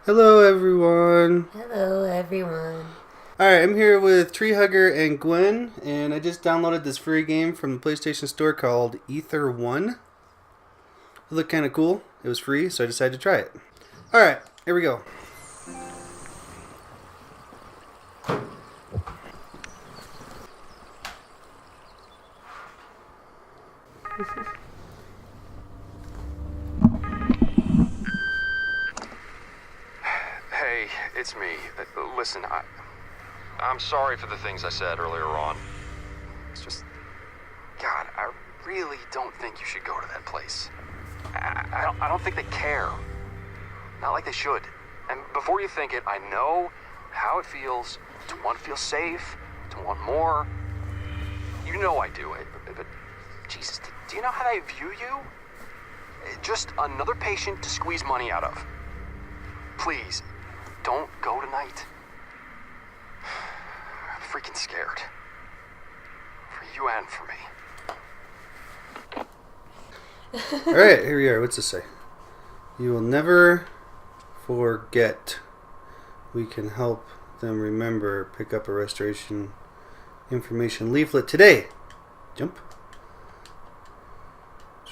Hello, everyone. Hello, everyone. Alright, I'm here with Tree Hugger and Gwen, and I just downloaded this free game from the PlayStation Store called Ether 1. It looked kind of cool. It was free, so I decided to try it. Alright, here we go. Hey, it's me. Listen, I'm sorry for the things I said earlier on. It's just, God, I really don't think you should go to that place. I don't think they care. Not like they should. And before you think it, I know how it feels to want to feel safe, to want more. You know I do it, but Jesus, do you know how they view you? Just another patient to squeeze money out of. Please, don't go tonight. I'm freaking scared. For you and for me. Alright, here we are. What's this say? You will never forget. We can help them remember. Pick up a restoration information leaflet today. Jump.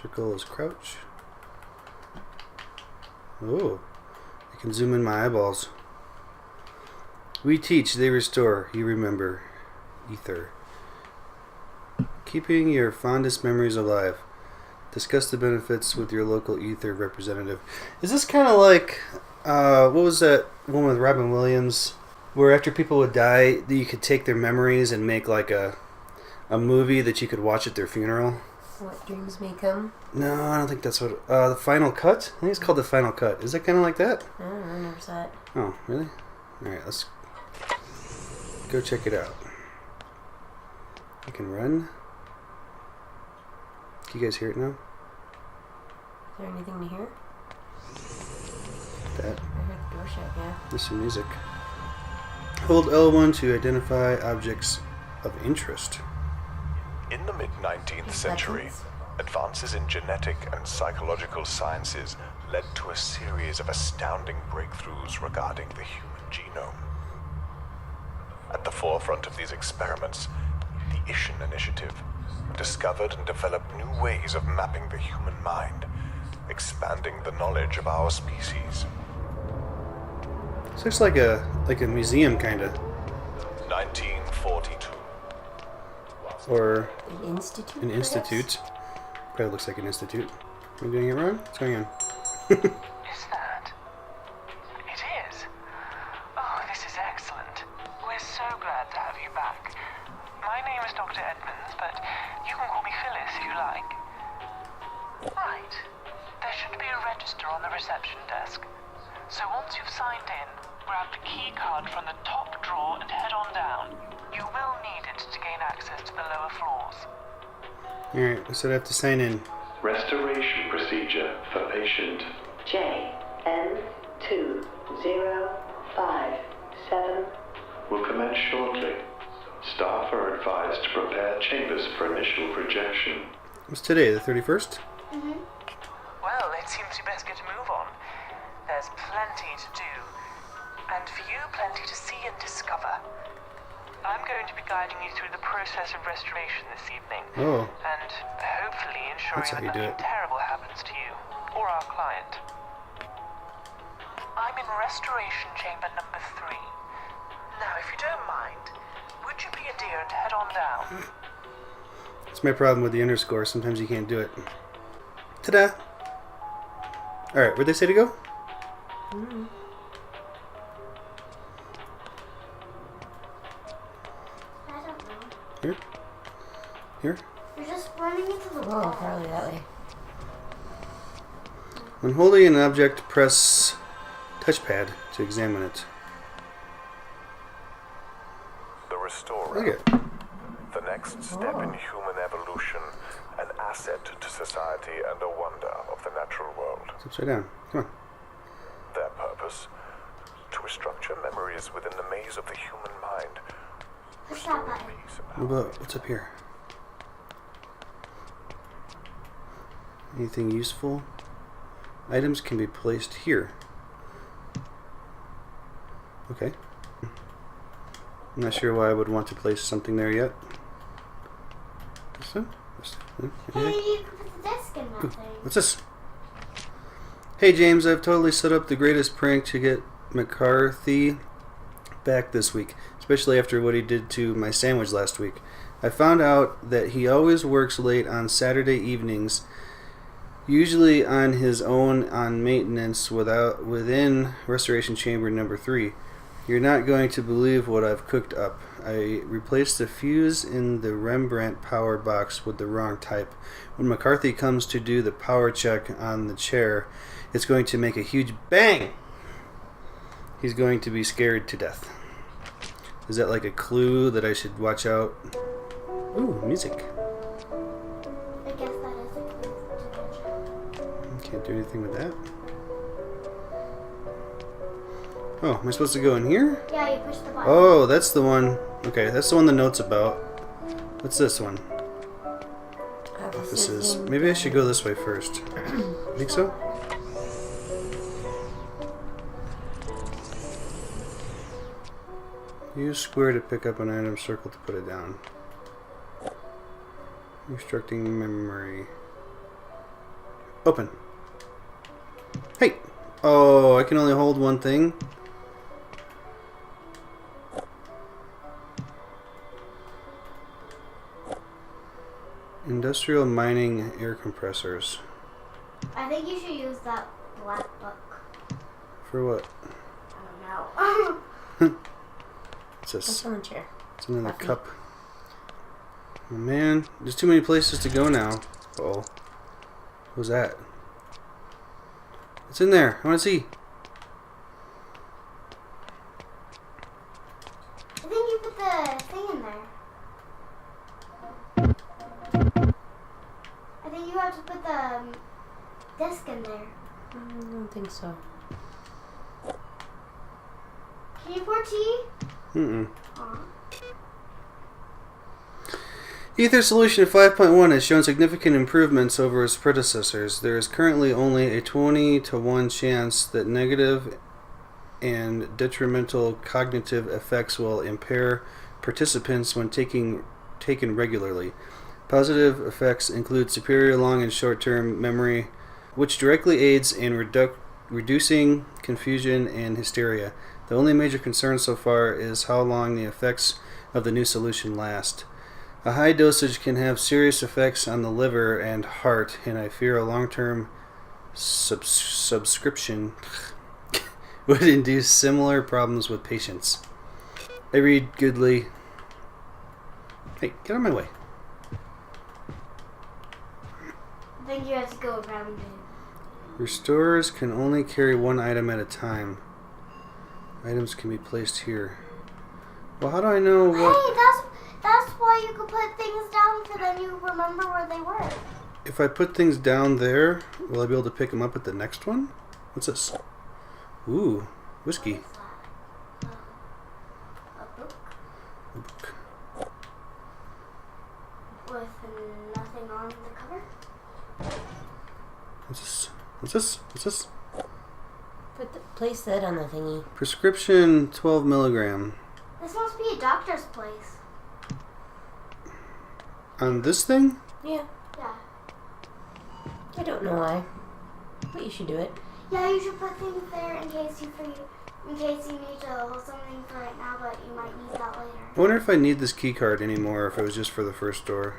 Circle is crouch. Oh. I can zoom in my eyeballs. We teach, they restore, you remember. Ether. Keeping your fondest memories alive. Discuss the benefits with your local Ether representative. Is this kind of like, what was that one with Robin Williams? Where after people would die, you could take their memories and make like a movie that you could watch at their funeral? What dreams may come? No, I don't think that's what... the Final Cut? I think it's called The Final Cut. Is that kind of like that? I don't know, I never saw it. Oh, really? Alright, let's go check it out. I can run. Can you guys hear it now? Is there anything to hear? That. I heard the door shut, yeah. There's some music. Hold L1 to identify objects of interest. In the mid-19th century, advances in genetic and psychological sciences led to a series of astounding breakthroughs regarding the human genome. At the forefront of these experiments, the Ishin Initiative discovered and developed new ways of mapping the human mind, expanding the knowledge of our species. This looks like a museum, kind of. 1942. Or An institute? an institute. Probably looks like an institute. Am I doing it wrong? What's going on? Is that? It is. Oh, this is excellent. We're so glad to have you back. My name is Dr. Edmonds, but you can call me Phyllis if you like. Right. There should be a register on the reception desk. So once you've signed in, grab the key card from the top drawer and head on down. You will need it to gain access to the lower floors. Alright, so I have to sign in. Restoration procedure for patient JN2057 will commence shortly. Staff are advised to prepare chambers for initial projection. What's today, the 31st? Well, it seems you best get a move on. There's plenty to do. And for you, plenty to see and discover. I'm going to be guiding you through the process of restoration this evening. Oh. And hopefully That's how ensuring you that do nothing it. terrible happens to you or our client. I'm in restoration chamber number 3. Now, if you don't mind, would you be a dear and head on down? That's my problem with the underscore. Sometimes you can't do it. Ta-da! Alright, where'd they say to go? I don't know. Here? Here? You're just running into the Oh, wall. probably that way. When holding an object, press touchpad to examine it. The Restorer. Look at it. The next step in human evolution, an asset to society and a wonder of the natural world. It's upside down. Come on. Their purpose? To restructure memories within the maze of the human mind. Push that button. Peace and What about, what's up here? Anything useful? Items can be placed here. Okay. I'm not sure why I would want to place something there yet. This one? Hey, you can put the disc in that thing. What's this? Hey James, I've totally set up the greatest prank to get McCarthy back this week, especially after what he did to my sandwich last week. I found out that he always works late on Saturday evenings, usually on his own on maintenance within Restoration Chamber number 3. You're not going to believe what I've cooked up. I replaced the fuse in the Rembrandt power box with the wrong type. When McCarthy comes to do the power check on the chair, it's going to make a huge bang! He's going to be scared to death. Is that like a clue that I should watch out? Ooh, music. I guess that is a clue to watch out. Can't do anything with that. Oh, am I supposed to go in here? Yeah, you push the button. Oh, that's the one. Okay, that's the one the note's about. What's this one? Offices. Maybe I should go this way first. Think so? Use square to pick up an item, circle to put it down. Restricting memory. Open. Hey! Oh, I can only hold one thing? Industrial mining air compressors. I think you should use that black book. For what? I don't know. What's this? That's on the chair. It's another Coffee. cup. Oh man, there's too many places to go now. Uh-oh. What was that? What's in there? I want to see. I think you put the thing in there. I think you have to put the disc in there. I don't think so. Can you pour tea? Mm-mm. Aw. Ether Solution 5.1 has shown significant improvements over its predecessors. There is currently only a 20 to 1 chance that negative and detrimental cognitive effects will impair participants when taken regularly. Positive effects include superior long and short-term memory, which directly aids in reducing confusion and hysteria. The only major concern so far is how long the effects of the new solution last. A high dosage can have serious effects on the liver and heart, and I fear a long-term subscription would induce similar problems with patients. I read Goodly. Hey, get out of my way. I think you have to go around it. Restorers can only carry one item at a time. Items can be placed here. Well, how do I know what... Hey, that's why you could put things down so then you remember where they were. If I put things down there, will I be able to pick them up at the next one? What's this? Ooh, whiskey. A book A book. with nothing on the cover. What's this? What's this? What's this? Place that on the thingy. Prescription 12 milligram. This must be a doctor's place. On this thing? Yeah. Yeah. I don't know why, but you should do it. Yeah, you should put things there in case you need to hold something for right now, but you might need that later. I wonder if I need this key card anymore, or if it was just for the first door.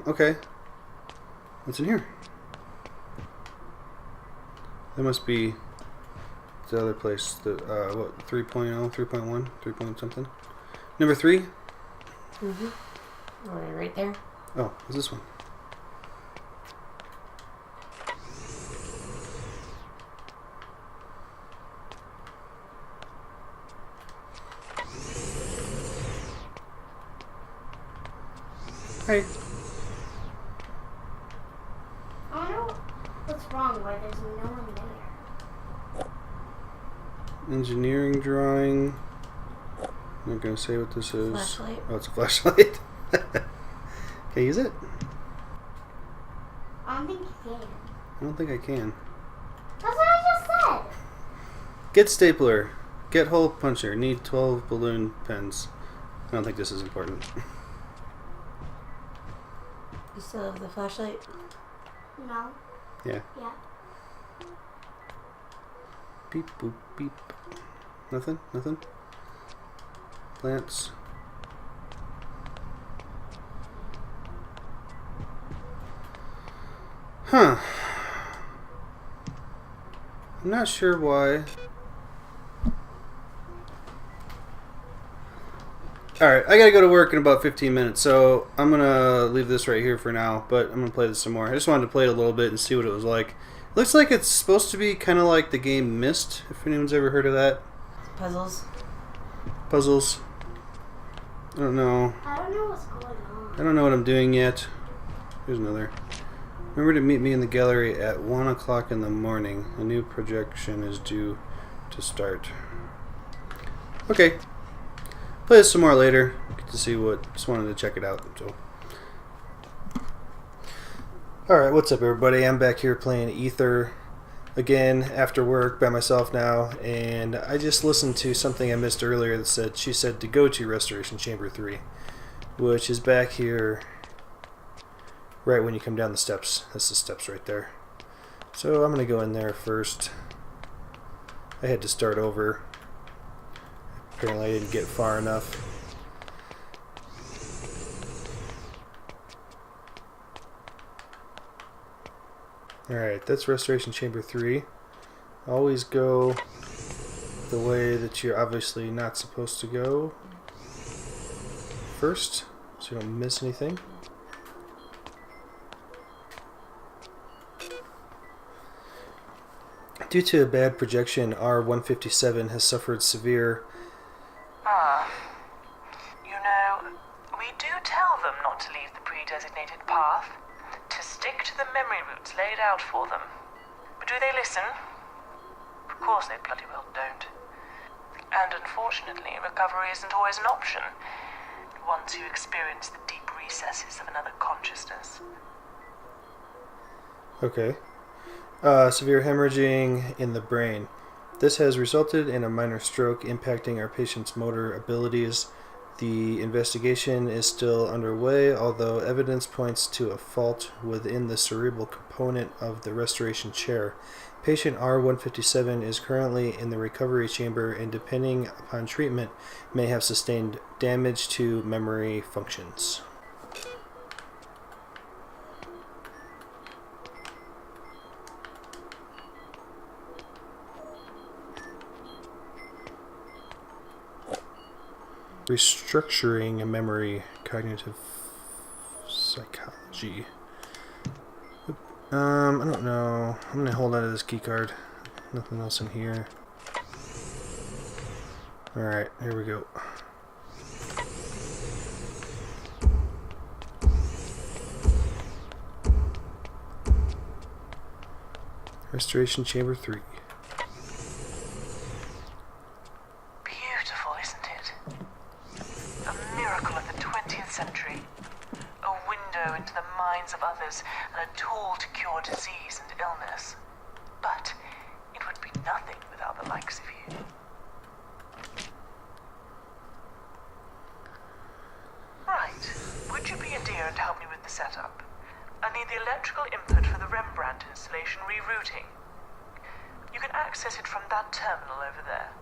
Okay. What's in here? That must be the other place. The what? 3.0, 3.1, 3 point something. Number 3. Right there. Oh, what's this one? Hey. I wonder what's wrong, why there's no one there. Engineering drawing. I'm not gonna say what this is. Flashlight. Oh, it's a flashlight. Can I use it? I don't think you can. I don't think I can. That's what I just said. Get stapler. Get hole puncher. Need 12 balloon pens. I don't think this is important. You still have the flashlight? No. Yeah. Yeah. Beep, boop, beep. Nothing? Nothing? Plants. Huh. I'm not sure why. Alright, I gotta go to work in about 15 minutes, so I'm gonna leave this right here for now, but I'm gonna play this some more. I just wanted to play it a little bit and see what it was like. Looks like it's supposed to be kind of like the game Myst, if anyone's ever heard of that. Puzzles. Puzzles. I don't know. I don't know what's going on. I don't know what I'm doing yet. Here's another. Remember to meet me in the gallery at 1 o'clock in the morning. A new projection is due to start. Okay. Play this some more later. Get to see what. Just wanted to check it out. So. Alright, what's up everybody? I'm back here playing Ether again after work by myself now, and I just listened to something I missed earlier that said she said to go to Restoration Chamber 3, which is back here right when you come down the steps. That's the steps right there. So I'm going to go in there first. I had to start over. Apparently I didn't get far enough. Alright, that's Restoration Chamber 3. Always go the way that you're obviously not supposed to go first, so you don't miss anything. Due to a bad projection, R157 has suffered severe... You know, we do tell them not to leave the pre-designated path, to stick to the memory routes laid out for them. But do they listen? Of course they bloody well don't. And unfortunately, recovery isn't always an option, once you experience the deep recesses of another consciousness. Okay. Severe hemorrhaging in the brain. This has resulted in a minor stroke impacting our patient's motor abilities. The investigation is still underway, although evidence points to a fault within the cerebral component of the restoration chair. Patient R157 is currently in the recovery chamber and, depending upon treatment, may have sustained damage to memory functions. Restructuring a memory, cognitive psychology. I don't know. I'm gonna hold on to this key card. Nothing else in here. Alright, here we go. Restoration Chamber 3. Beautiful, isn't it? A miracle of the 20th century. A window into the minds of others and a tool to cure disease and illness. But it would be nothing without the likes of you. Right. Would you be a dear and help me with the setup? I need the electrical input for the Rembrandt installation rerouting. You can access it from that terminal over there.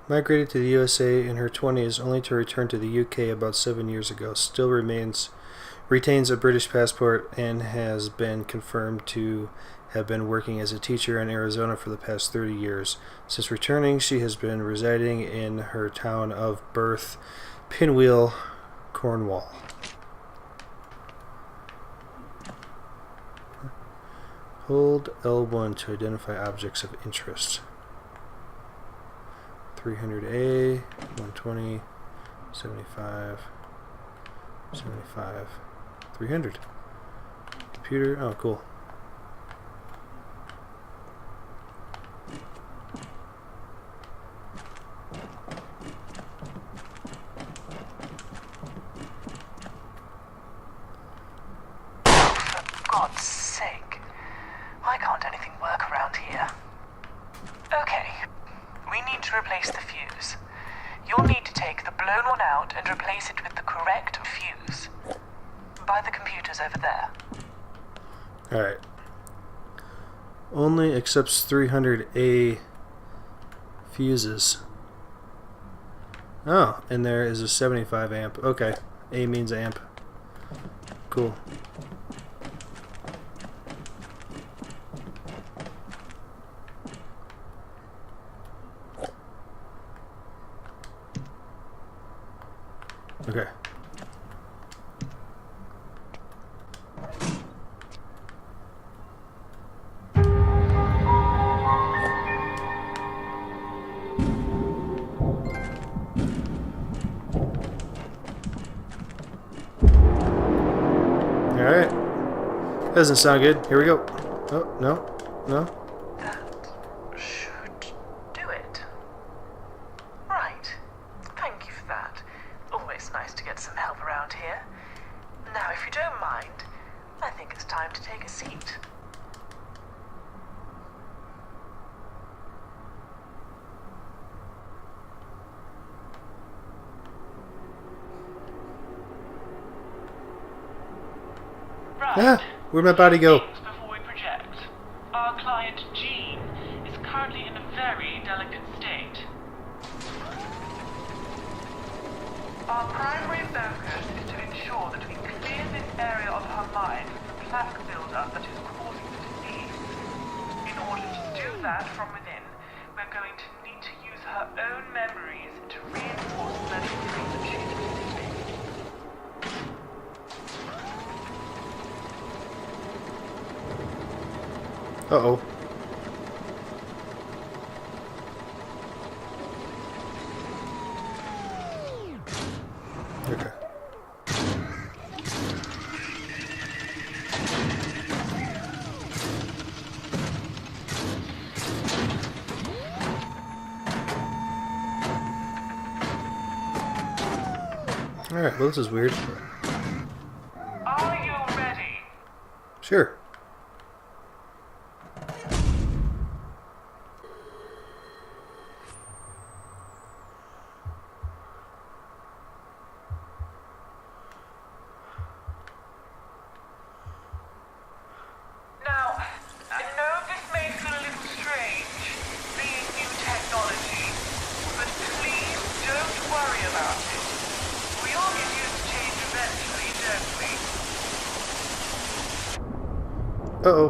Migrated to the USA in her 20s, only to return to the UK about 7 years ago. Still retains a British passport and has been confirmed to have been working as a teacher in Arizona for the past 30 years. Since returning, she has been residing in her town of birth, Pinwheel, Cornwall. Hold L1 to identify objects of interest. 300A, 120, 75, 75, 300. Computer, oh cool. For God's sake, why can't anything work around here? Okay, fuse. You'll need to take the blown one out and replace it with the correct fuse. By the computers over there. Alright. Only accepts 300A fuses. Oh, and there is a 75 amp. Okay. A means amp. Cool. Okay. Alright. Doesn't sound good. Here we go. Oh, no. No. That should do it. Right. Thank you for that. Always nice to get some help around here. Now, if you don't mind, I think it's time to take a seat. Ah, where'd my body go? Before we project, our client Jean is currently in a very delicate state. Our primary focus is to ensure that we clear this area of her mind from the plaque buildup that is causing the disease. In order to do that from within, we're going to need to use her own memories to reinforce the medical proof that she's receiving. Uh-oh. Okay. Alright, well this is weird. Are you ready? Sure. Now, I know this may feel a little strange, being new technology, but please don't worry about it. We all get used to change eventually, don't we? Uh-oh.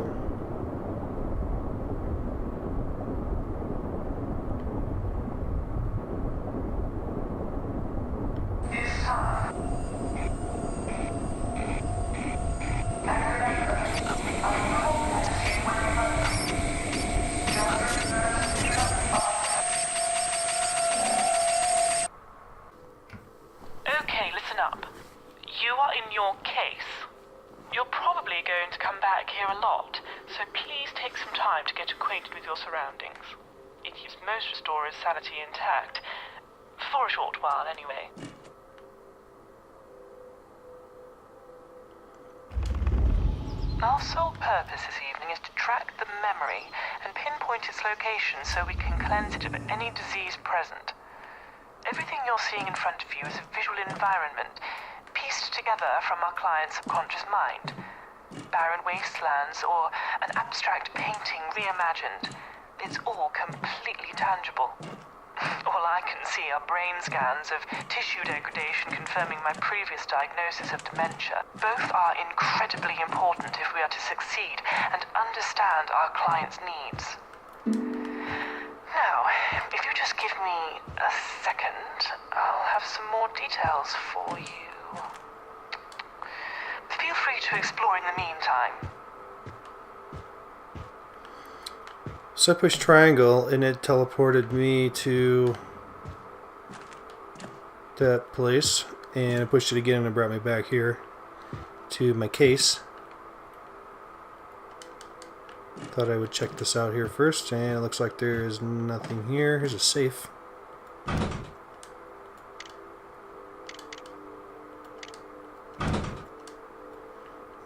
Okay, listen up. You are in your case. You're probably going to come back here a lot, so please take some time to get acquainted with your surroundings. It keeps most restorers' sanity intact. For a short while, anyway. Our sole purpose this evening is to track the memory and pinpoint its location so we can cleanse it of any disease present. Everything you're seeing in front of you is a visual environment pieced together from our client's subconscious mind. Barren wastelands or an abstract painting reimagined. It's all completely tangible. All I can see are brain scans of tissue degradation confirming my previous diagnosis of dementia. Both are incredibly important if we are to succeed and understand our client's needs. Now, if you just give me a second, I'll have some more details for you. Feel free to explore in the meantime. So I pushed triangle and it teleported me to that place, and I pushed it again and it brought me back here to my case. Thought I would check this out here first, and it looks like there is nothing here. Here's a safe.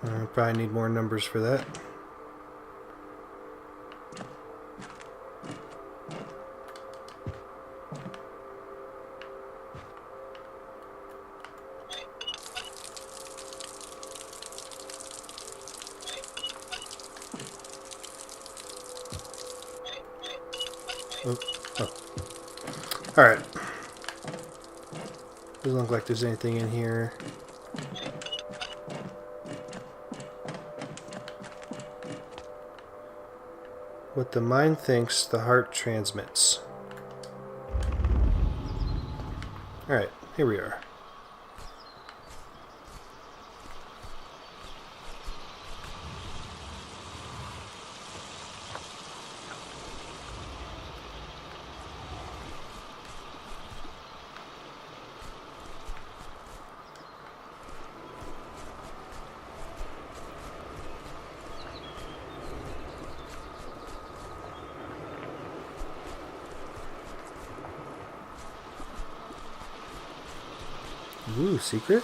I probably need more numbers for that. Oh. Alright. Doesn't look like there's anything in here. What the mind thinks, the heart transmits. Alright, here we are. Ooh, secret?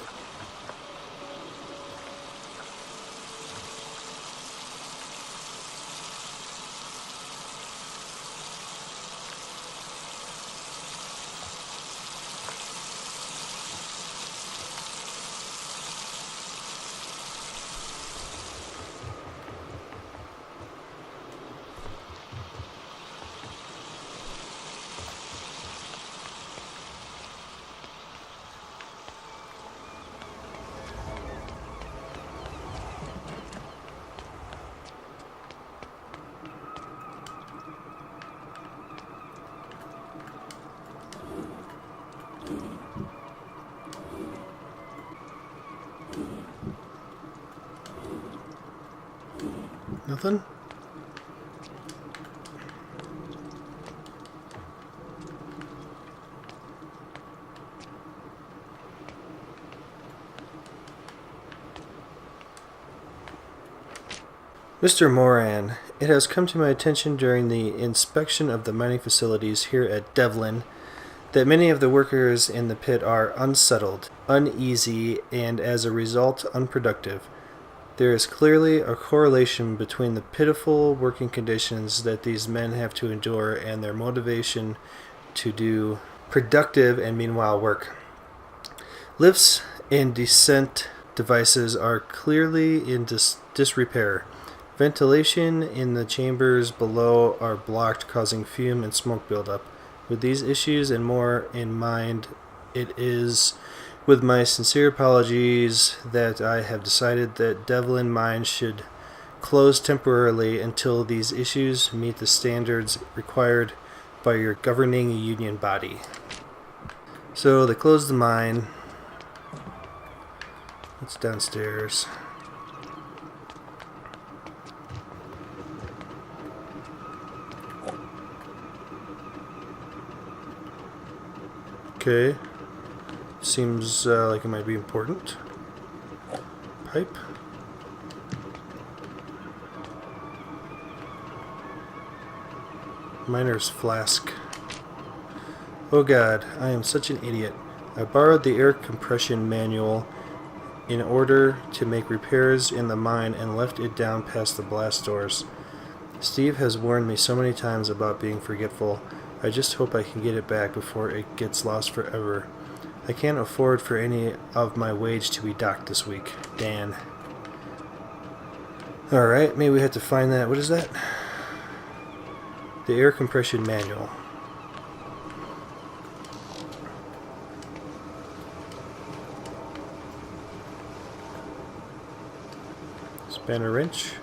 Nothing? Mr. Moran, it has come to my attention during the inspection of the mining facilities here at Devlin that many of the workers in the pit are unsettled, uneasy, and as a result unproductive. There is clearly a correlation between the pitiful working conditions that these men have to endure and their motivation to do productive and meanwhile work. Lifts and descent devices are clearly in disrepair. Ventilation in the chambers below are blocked, causing fume and smoke buildup. With these issues and more in mind, it is with my sincere apologies that I have decided that Devlin Mine should close temporarily until these issues meet the standards required by your governing union body. So they closed the mine. It's downstairs. Okay. Seems like it might be important. Pipe. Miner's flask. Oh god, I am such an idiot. I borrowed the air compression manual in order to make repairs in the mine and left it down past the blast doors. Steve has warned me so many times about being forgetful. I just hope I can get it back before it gets lost forever. I can't afford for any of my wage to be docked this week. Dan. Alright, maybe we have to find that. What is that? The air compression manual. Spanner wrench.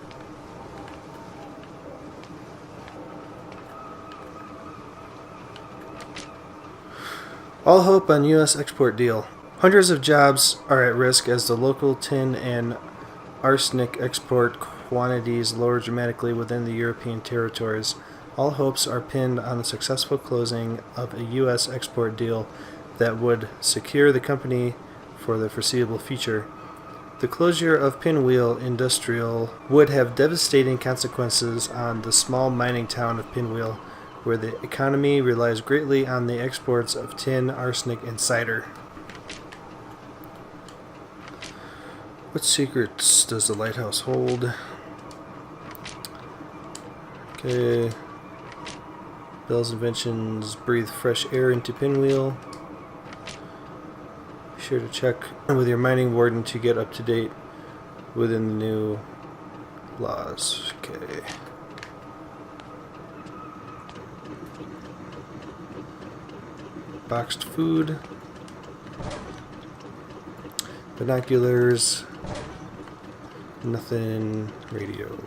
All hope on U.S. export deal. Hundreds of jobs are at risk as the local tin and arsenic export quantities lower dramatically within the European territories. All hopes are pinned on the successful closing of a U.S. export deal that would secure the company for the foreseeable future. The closure of Pinwheel Industrial would have devastating consequences on the small mining town of Pinwheel, where the economy relies greatly on the exports of tin, arsenic, and cider. What secrets does the lighthouse hold? Okay. Bell's inventions breathe fresh air into Pinwheel. Be sure to check with your mining warden to get up to date within the new laws. Okay. boxed food. Binoculars. Nothing. Radio.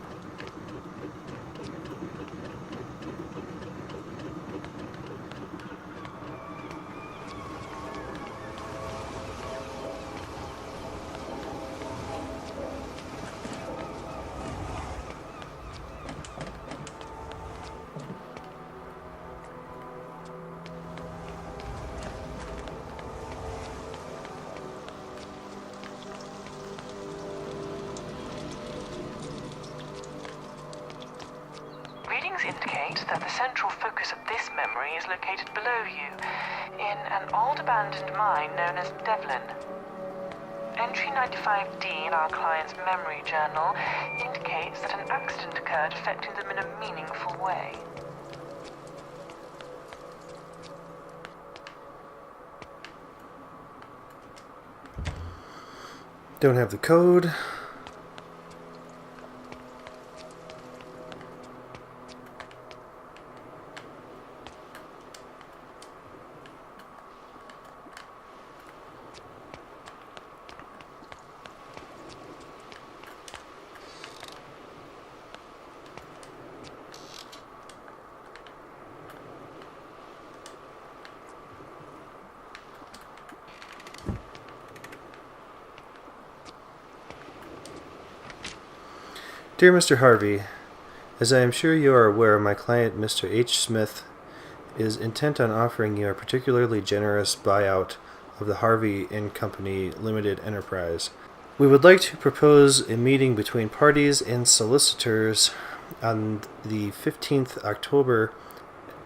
Indicate that the central focus of this memory is located below you, in an old abandoned mine known as Devlin. Entry 95D in our client's memory journal indicates that an accident occurred affecting them in a meaningful way. Don't have the code. Dear Mr. Harvey, as I am sure you are aware, my client, Mr. H. Smith, is intent on offering you a particularly generous buyout of the Harvey & Company Limited Enterprise. We would like to propose a meeting between parties and solicitors on the 15th October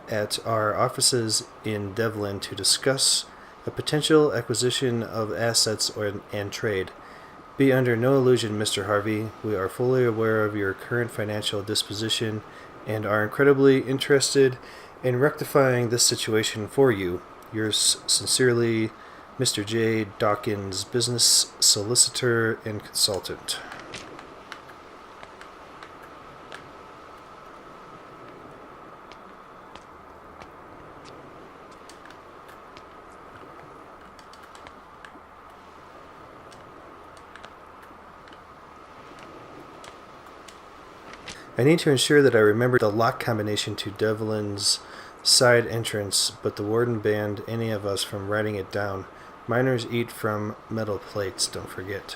at our offices in Devlin to discuss a potential acquisition of assets and trade. Be under no illusion, Mr. Harvey. We are fully aware of your current financial disposition and are incredibly interested in rectifying this situation for you. Yours sincerely, Mr. J. Dawkins, business solicitor and consultant. I need to ensure that I remember the lock combination to Devlin's side entrance, but the warden banned any of us from writing it down. Miners eat from metal plates, don't forget.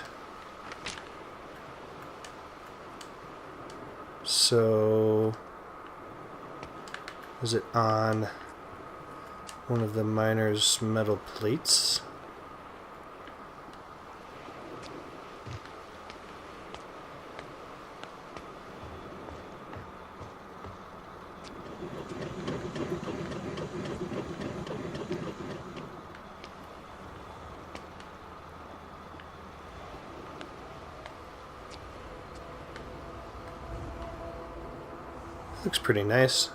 So, is it on one of the miners' metal plates? Looks pretty nice.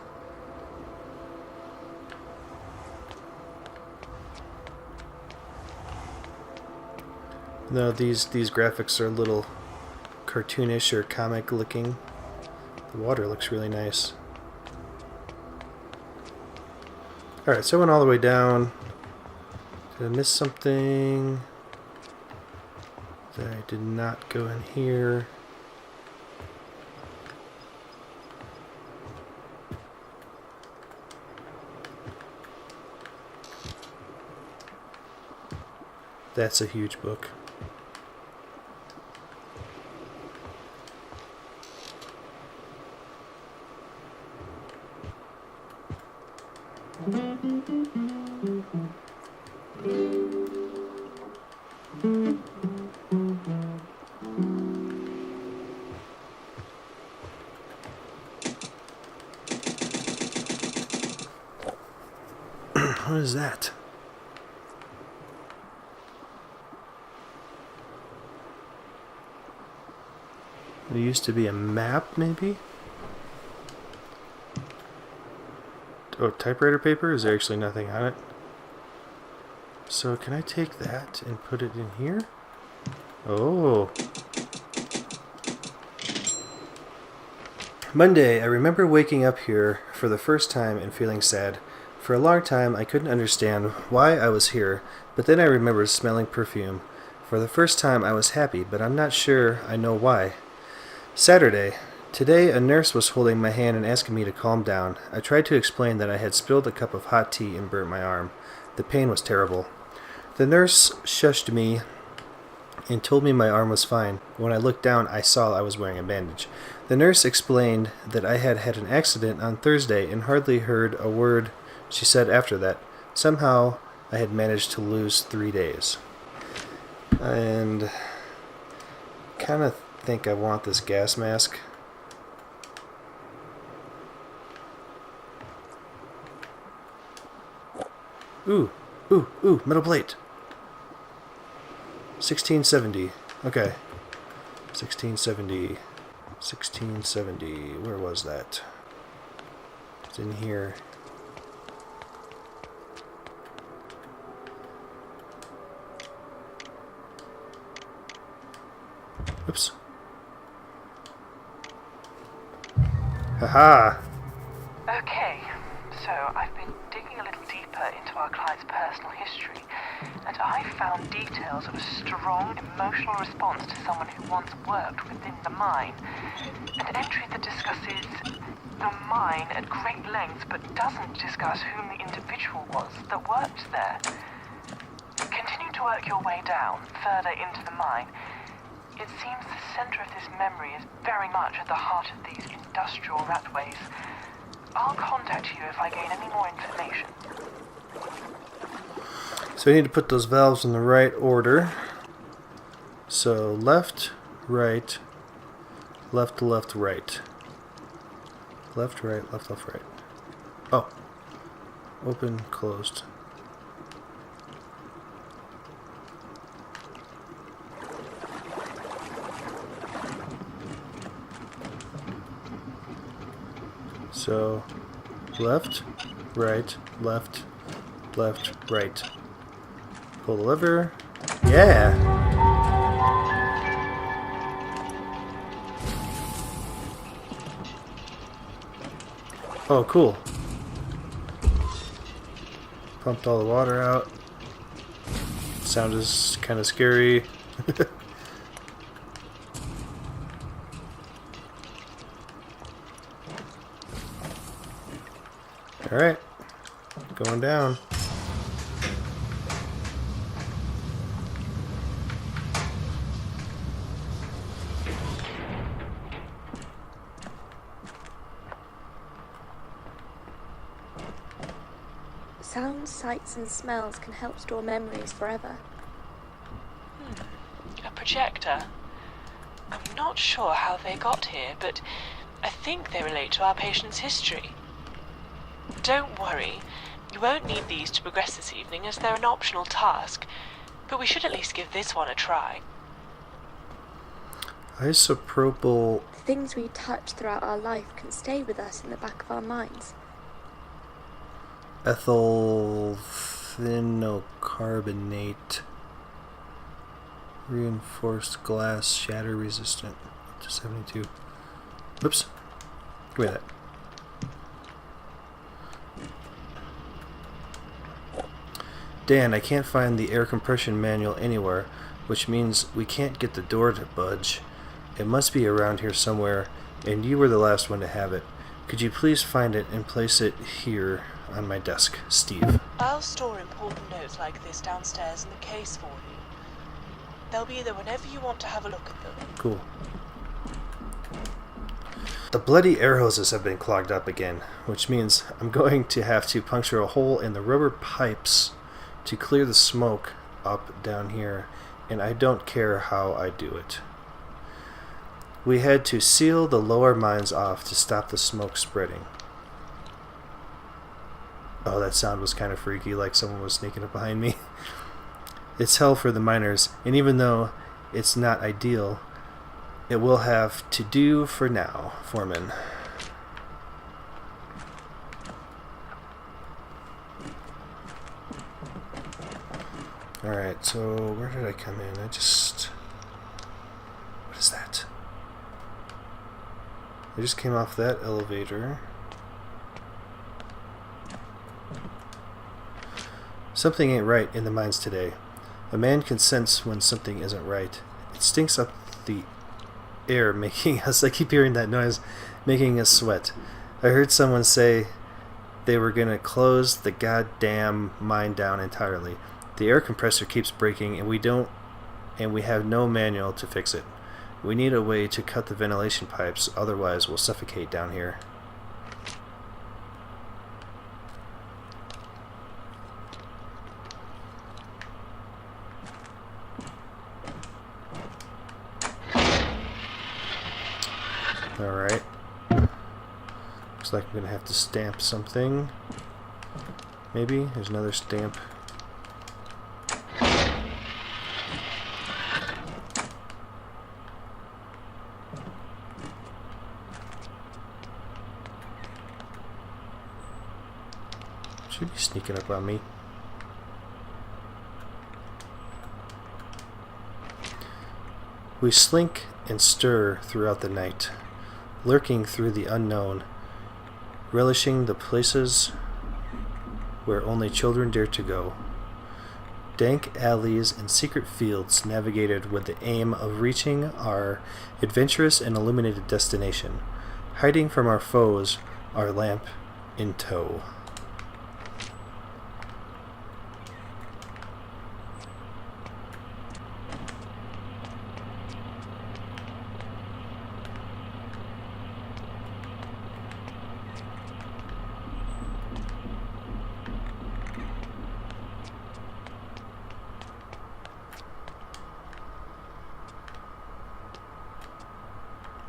No, these graphics are a little cartoonish or comic looking. The water looks really nice. Alright, so I went all the way down. Did I miss something? I did not go in here. That's a huge book. What is that? There used to be a map, maybe? Oh, typewriter paper? Is there actually nothing on it? So can I take that and put it in here? Oh. Monday, I remember waking up here for the first time and feeling sad. For a long time, I couldn't understand why I was here, but then I remembered smelling perfume. For the first time, I was happy, but I'm not sure I know why. Saturday. Today, a nurse was holding my hand and asking me to calm down. I tried to explain that I had spilled a cup of hot tea and burnt my arm. The pain was terrible. The nurse shushed me and told me my arm was fine. When I looked down, I saw I was wearing a bandage. The nurse explained that I had had an accident on Thursday and hardly heard a word she said after that. Somehow, I had managed to lose 3 days. And kind of think I want this gas mask. Ooh, metal plate. 1670. Okay. 1670. Where was that? It's in here. Oops. Haha. Okay, so I've been digging a little deeper into our client's personal history, and I found details of a strong emotional response to someone who once worked within the mine. An entry that discusses the mine at great length, but doesn't discuss whom the individual was that worked there. Continue to work your way down, further into the mine. It seems the center of this memory is very much at the heart of these industrial ratways. I'll contact you if I gain any more information. So we need to put those valves in the right order. So left, right, left, left, right. Left, right, left, left, right. Oh. Open, closed. So, left, right, left, right. Pull the lever. Yeah! Oh, cool. Pumped all the water out. Sound is kind of scary. Alright, going down. Sounds, sights and smells can help store memories forever. A projector? I'm not sure how they got here, but I think they relate to our patient's history. Don't worry, you won't need these to progress this evening as they're an optional task, but we should at least give this one a try. Isopropyl. Things we touch throughout our life can stay with us in the back of our minds. Ethyl thinocarbonate. Reinforced glass, shatter resistant. Up to 72. Oops. Give me that. Dan, I can't find the air compression manual anywhere, which means we can't get the door to budge. It must be around here somewhere, and you were the last one to have it. Could you please find it and place it here on my desk, Steve? I'll store important notes like this downstairs in the case for you. They'll be there whenever you want to have a look at them. Cool. The bloody air hoses have been clogged up again, which means I'm going to have to puncture a hole in the rubber pipes to clear the smoke up down here, and I don't care how I do it. We had to seal the lower mines off to stop the smoke spreading. Oh, that sound was kind of freaky, like someone was sneaking up behind me. It's hell for the miners, and even though it's not ideal, it will have to do for now, Foreman. Alright, so where did I come in? What is that? I just came off that elevator. Something ain't right in the mines today. A man can sense when something isn't right. It stinks up the air, making us, I keep hearing that noise, making us sweat. I heard someone say they were going to close the goddamn mine down entirely. The air compressor keeps breaking and we have no manual to fix it. We need a way to cut the ventilation pipes, otherwise we'll suffocate down here. Alright. Looks like I'm gonna have to stamp something. Maybe? There's another stamp. Should be sneaking up on me. We slink and stir throughout the night, lurking through the unknown, relishing the places where only children dare to go. Dank alleys and secret fields navigated with the aim of reaching our adventurous and illuminated destination, hiding from our foes, our lamp in tow.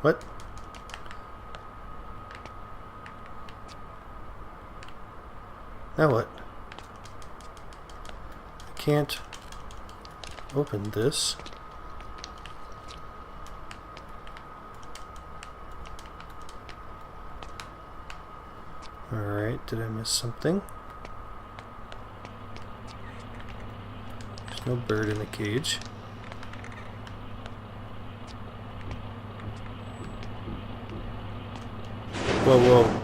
What? Now what? I can't open this. Alright, did I miss something? There's no bird in the cage. Whoa, whoa.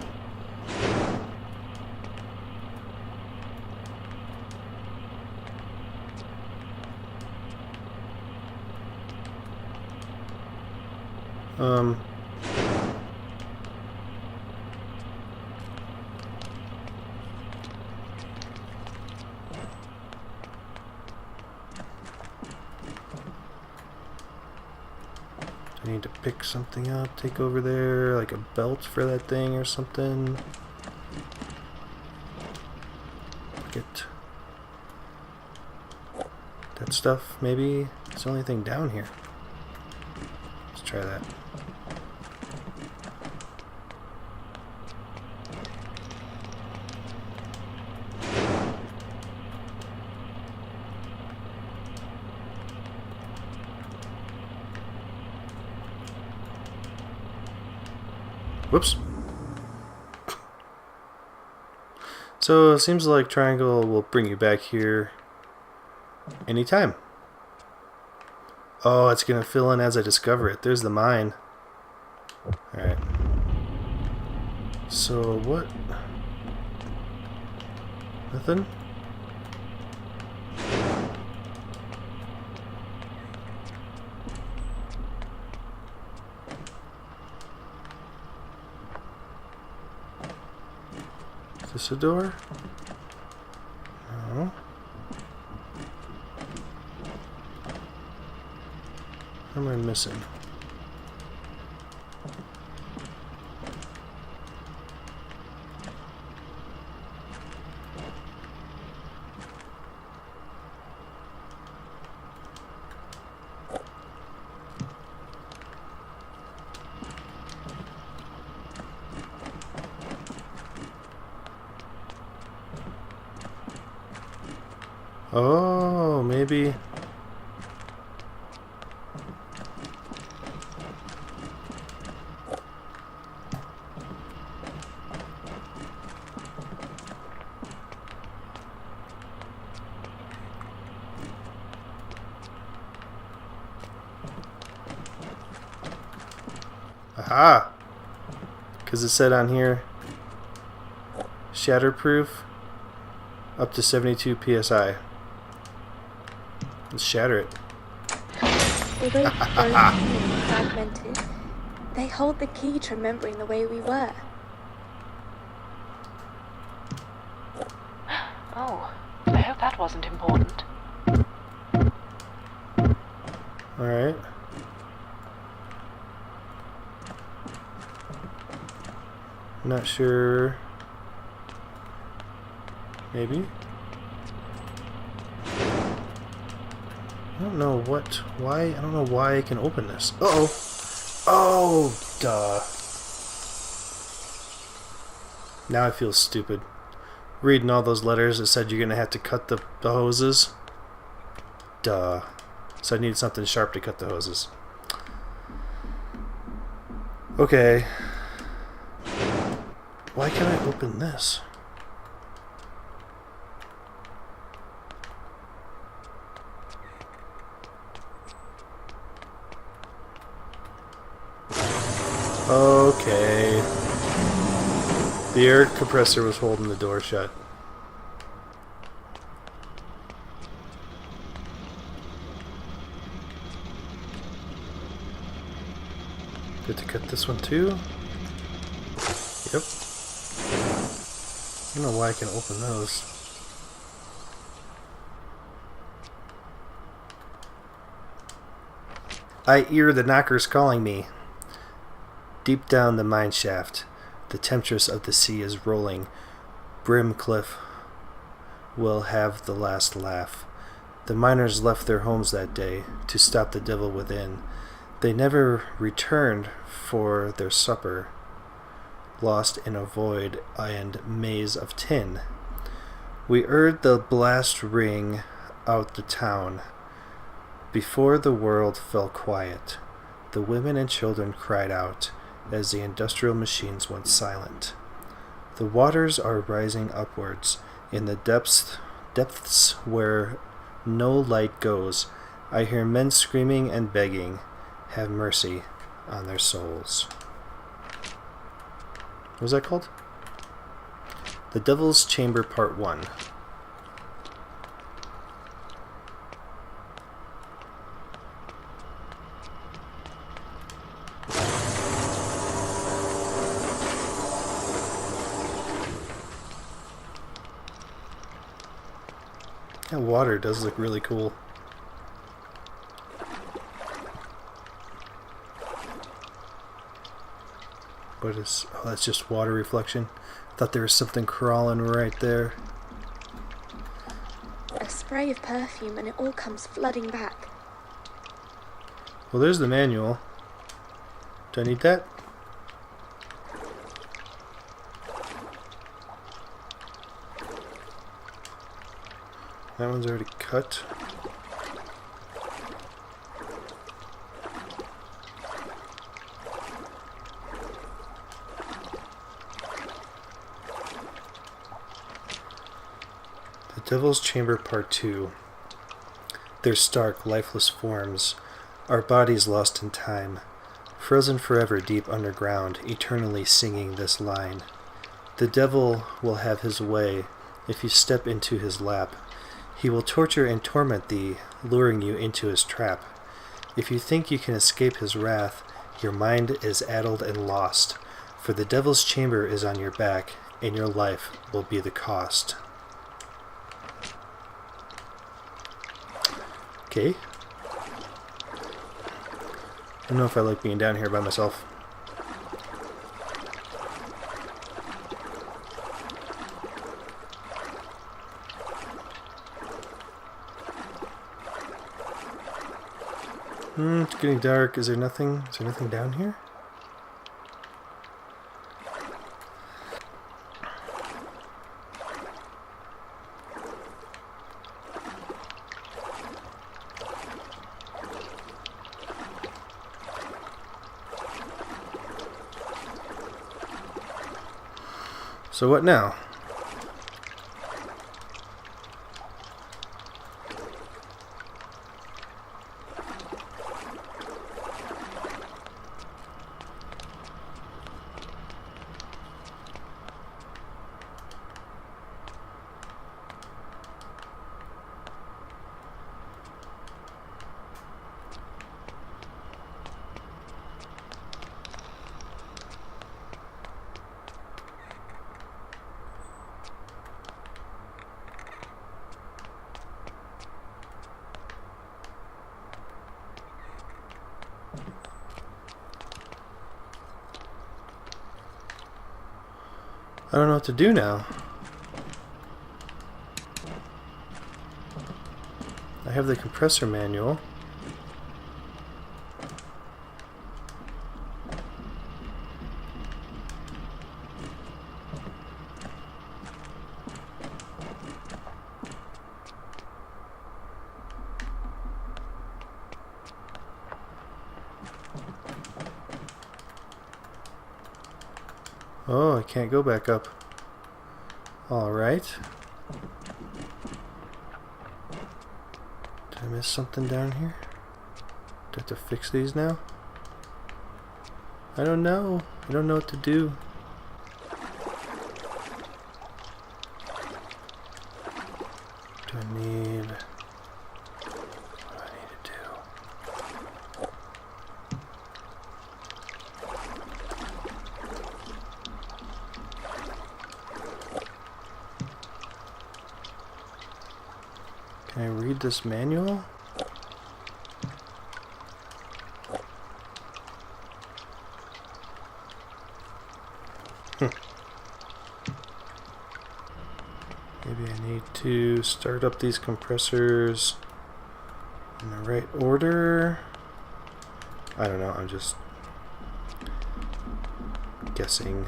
I need to pick something up, take over there, like a belt for that thing or something. Get that stuff, maybe. It's the only thing down here. Let's try that. Whoops. So it seems like triangle will bring you back here anytime. Oh, it's gonna fill in as I discover it. There's the mine. Alright. So what? Nothing? Is this a door? No. What am I missing? Oh, maybe. Aha! Because it said on here, shatterproof. Up to 72 psi. Let's shatter it. Although broken and fragmented, they hold the key to remembering the way we were. Oh, I hope that wasn't important. Alright. Not sure. Maybe? I don't know why, I don't know why I can open this. Uh-oh! Oh, duh. Now I feel stupid. Reading all those letters that said you're gonna have to cut the hoses. Duh. So I need something sharp to cut the hoses. Okay. Why can't I open this? Okay. The air compressor was holding the door shut. Good to cut this one too. Yep. I don't know why I can open those. I hear the knockers calling me. Deep down the mine shaft, the temptress of the sea is rolling. Brimcliff will have the last laugh. The miners left their homes that day to stop the devil within. They never returned for their supper, lost in a void and maze of tin. We heard the blast ring out the town. Before the world fell quiet, the women and children cried out as the industrial machines went silent. The waters are rising upwards in the depths where no light goes. I hear men screaming and begging, have mercy on their souls. What was that called? The Devil's Chamber Part 1. That water does look really cool. What is... oh, that's just water reflection. I thought there was something crawling right there. A spray of perfume and it all comes flooding back. Well, there's the manual. Do I need that? That one's already cut. The Devil's Chamber Part 2. Their stark, lifeless forms, our bodies lost in time, frozen forever deep underground, eternally singing this line. The devil will have his way if you step into his lap. He will torture and torment thee, luring you into his trap. If you think you can escape his wrath, your mind is addled and lost, for the devil's chamber is on your back, and your life will be the cost. Okay. I don't know if I like being down here by myself. It's getting dark. Is there nothing down here? So what now? I don't know what to do now. I have the compressor manual. Oh, I can't go back up. Alright. Did I miss something down here? Do I have to fix these now? I don't know. I don't know what to do. Do I need... What do I need to do? Can I read this manual? Maybe I need to start up these compressors in the right order. I don't know, I'm just guessing.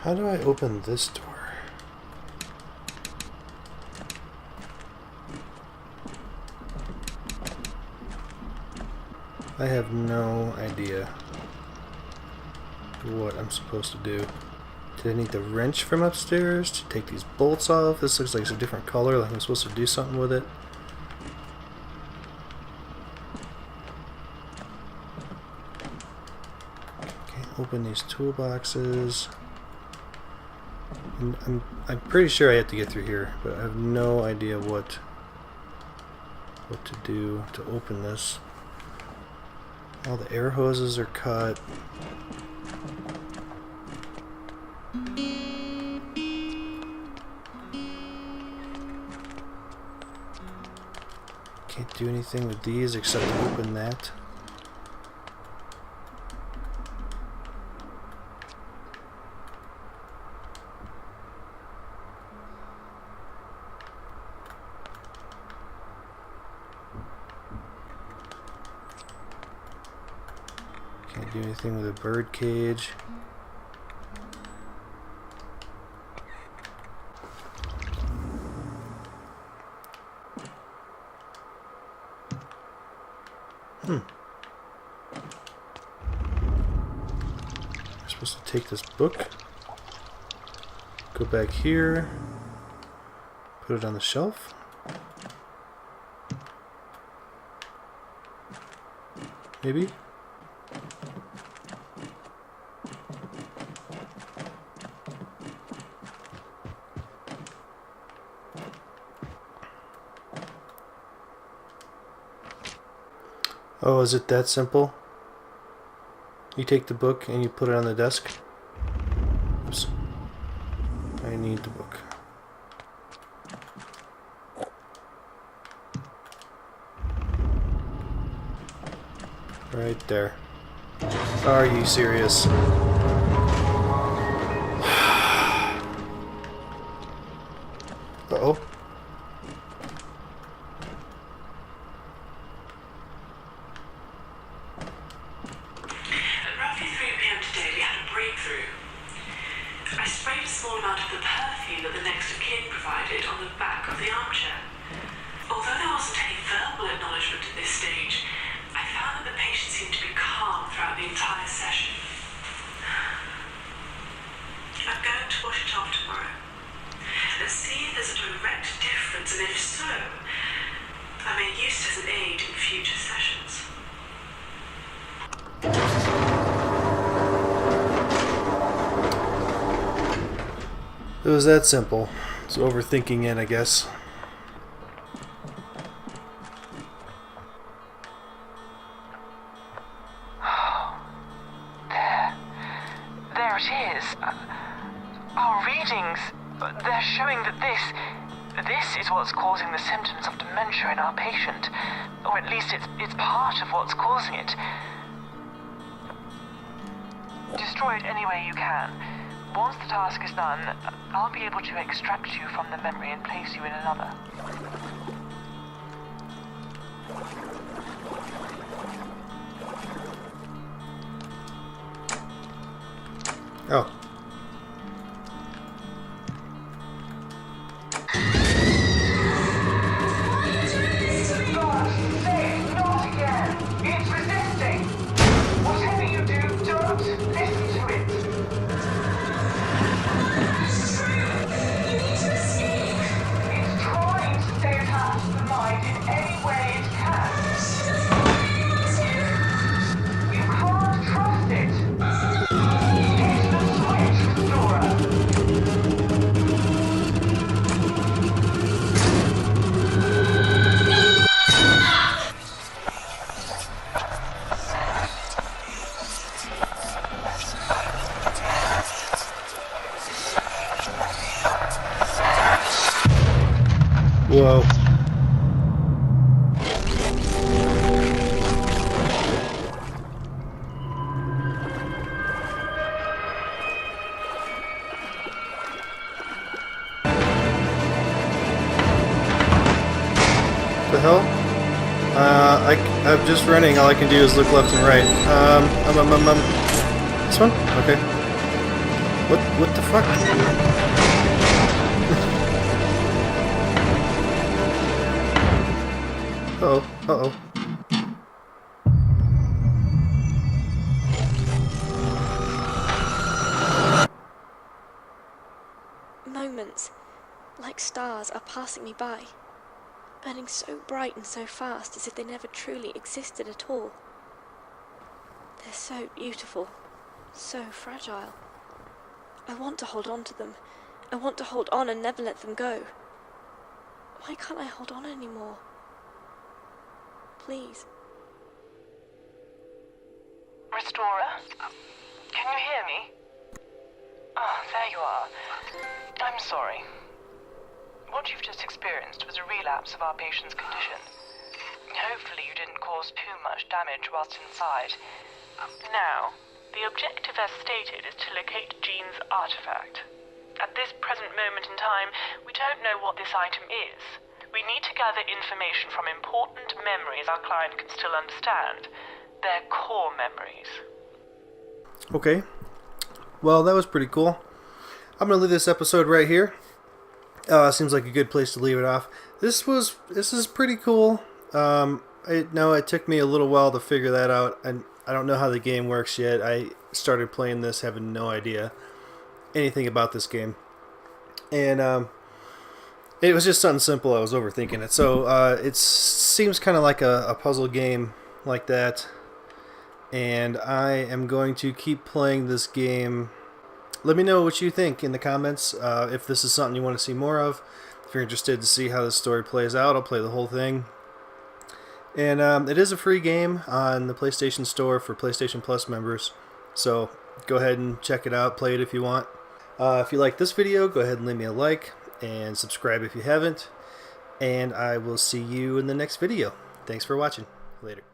How do I open this door? I have no idea what I'm supposed to do. Did I need the wrench from upstairs to take these bolts off? This looks like it's a different color, like I'm supposed to do something with it. Can't open these toolboxes. I'm pretty sure I have to get through here, but I have no idea what to do to open this. All the air hoses are cut. Can't do anything with these except open that. Can't do anything with a bird cage. I'm supposed to take this book, go back here, put it on the shelf. Maybe? Oh, is it that simple? You take the book and you put it on the desk? Oops. I need the book. Right there. Are you serious? Uh-oh. It was that simple. It's overthinking it, I guess. There it is. Our readings, they're showing that this This is what's causing the symptoms of dementia in our patient. Or at least it's part of what's causing it. Destroy it any way you can. Once the task is done, I'll be able to extract you from the memory and place you in another. Oh. Whoa. The hell? I'm just running. All I can do is look left and right. This one? Okay. What the fuck? Uh-oh. Uh-oh. Moments, like stars, are passing me by, burning so bright and so fast as if they never truly existed at all. They're so beautiful, so fragile. I want to hold on to them. I want to hold on and never let them go. Why can't I hold on anymore? Please. Restorer? Can you hear me? Oh, there you are. I'm sorry. What you've just experienced was a relapse of our patient's condition. Hopefully you didn't cause too much damage whilst inside. Now, the objective as stated is to locate Jean's artifact. At this present moment in time, we don't know what this item is. We need to gather information from important memories our client can still understand. Their core memories. Okay. Well, that was pretty cool. I'm going to leave this episode right here. Seems like a good place to leave it off. This is pretty cool. It took me a little while to figure that out, and I don't know how the game works yet. I started playing this having no idea anything about this game. And it was just something simple. I was overthinking it. So it seems kind of like a puzzle game like that. And I am going to keep playing this game. Let me know what you think in the comments. If this is something you want to see more of. If you're interested to see how this story plays out, I'll play the whole thing. And it is a free game on the PlayStation Store for PlayStation Plus members. So go ahead and check it out. Play it if you want. If you like this video, go ahead and leave me a like. And subscribe if you haven't. And I will see you in the next video. Thanks for watching. Later.